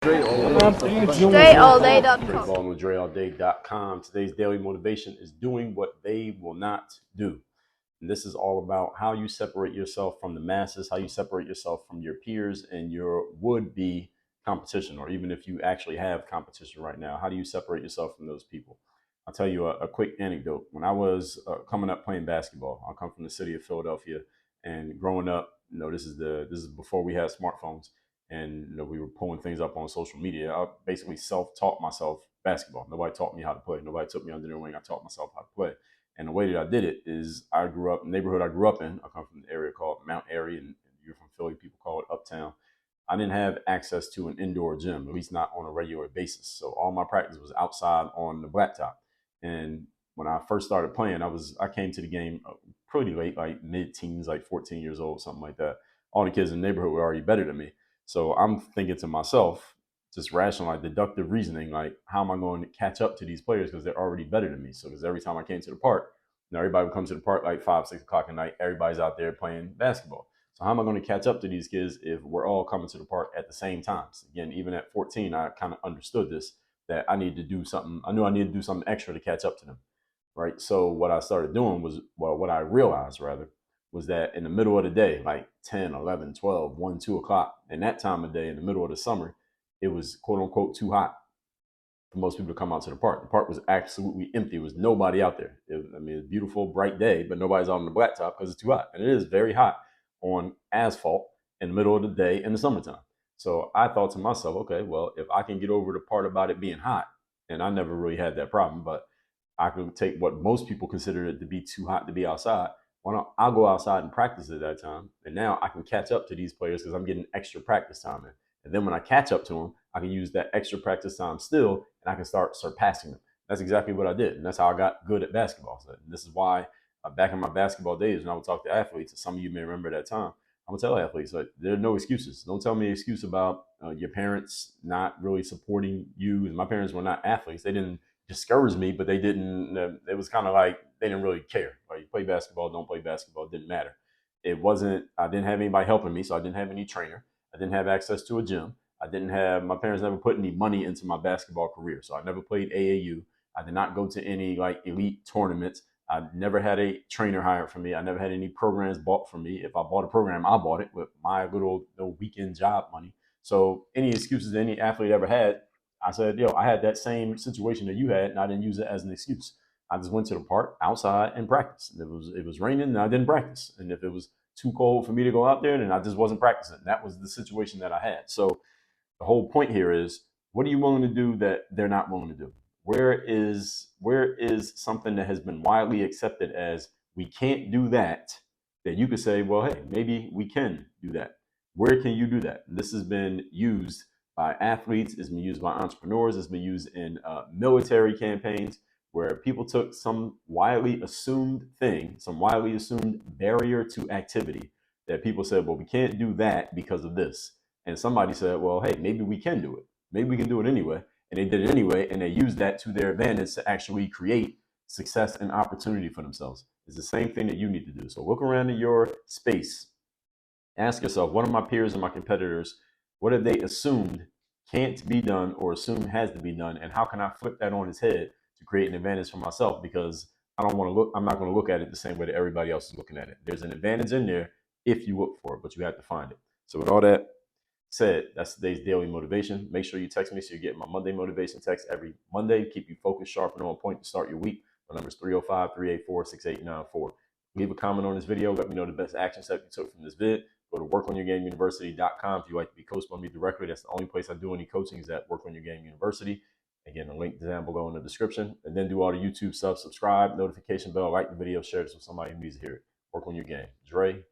DreAllDay.com. Dre Baldwin with DreAllDay.com. Today's daily motivation is doing what they will not do. And this is all about how you separate yourself from the masses, how you separate yourself from your peers and your would-be competition, or even if you actually have competition right now, how do you separate yourself from those people? I'll tell you a quick anecdote. When I was coming up playing basketball, I come from the city of Philadelphia, and growing up, this is before we had smartphones, and we were pulling things up on social media. I basically self-taught myself basketball. Nobody taught me how to play. Nobody took me under their wing. I taught myself how to play. And the way that I did it is I grew up in the neighborhood I grew up in. I come from an area called Mount Airy, and you're from Philly, people call it Uptown. I didn't have access to an indoor gym, at least not on a regular basis. So all my practice was outside on the blacktop. And when I first started playing, I came to the game pretty late, like mid-teens, like 14 years old, something like that. All the kids in the neighborhood were already better than me. So I'm thinking to myself, just rational, like deductive reasoning, like how am I going to catch up to these players because they're already better than me? So because every time I came to the park, everybody would come to the park like 5, 6 o'clock at night. Everybody's out there playing basketball. So how am I going to catch up to these kids if we're all coming to the park at the same time? So again, even at 14, I kind of understood this, that I need to do something. I knew I needed to do something extra to catch up to them, right? So what I started doing was, well, what I realized rather, was that in the middle of the day, like 10, 11, 12, 1, 2 o'clock, in that time of day, in the middle of the summer, it was quote unquote too hot for most people to come out to the park. The park was absolutely empty. There was nobody out there. It's a beautiful, bright day, but nobody's out on the blacktop because it's too hot. And it is very hot on asphalt in the middle of the day in the summertime. So I thought to myself, okay, well, if I can get over the part about it being hot, and I never really had that problem, but I could take what most people consider it to be too hot to be outside. Why don't I go outside and practice at that time? And now I can catch up to these players because I'm getting extra practice time in. And then when I catch up to them, I can use that extra practice time still, and I can start surpassing them. That's exactly what I did. And that's how I got good at basketball. So this is why back in my basketball days, when I would talk to athletes, and some of you may remember that time, I would tell athletes, like, there are no excuses. Don't tell me an excuse about your parents not really supporting you. My parents were not athletes. They didn't discourage me, but they didn't, it was kind of like they didn't really care. Like, you play basketball, don't play basketball, it didn't matter. I didn't have anybody helping me, so I didn't have any trainer. I didn't have access to a gym. My parents never put any money into my basketball career. So I never played AAU. I did not go to any like elite tournaments. I never had a trainer hired for me. I never had any programs bought for me. If I bought a program, I bought it with my little weekend job money. So any excuses any athlete ever had, I said, I had that same situation that you had, and I didn't use it as an excuse. I just went to the park outside and practiced. And it was raining, and I didn't practice. And if it was too cold for me to go out there, then I just wasn't practicing. That was the situation that I had. So the whole point here is, what are you willing to do that they're not willing to do? Where is something that has been widely accepted as we can't do that you could say, well, hey, maybe we can do that. Where can you do that? This has been used by athletes, it's been used by entrepreneurs, it's been used in military campaigns where people took some widely assumed thing, some widely assumed barrier to activity that people said, well, we can't do that because of this. And somebody said, well, hey, maybe we can do it. Maybe we can do it anyway. And they did it anyway, and they used that to their advantage to actually create success and opportunity for themselves. It's the same thing that you need to do. So look around in your space. Ask yourself, what are my peers and my competitors, what have they assumed can't be done or assumed has to be done? And how can I flip that on its head to create an advantage for myself? Because I'm not going to look at it the same way that everybody else is looking at it. There's an advantage in there if you look for it, but you have to find it. So with all that said, that's today's daily motivation. Make sure you text me so you get my Monday motivation text every Monday. Keep you focused, sharp, and on point to start your week. My number is 305-384-6894. Leave a comment on this video. Let me know the best action step you took from this vid. Go to workonyourgameuniversity.com if you'd like to be coached by me directly. That's the only place I do any coaching is at Work on Your Game University. Again, the link is down below in the description. And then do all the YouTube stuff, subscribe, notification bell, like the video, share this with somebody who needs to hear it. Work on your game. Dre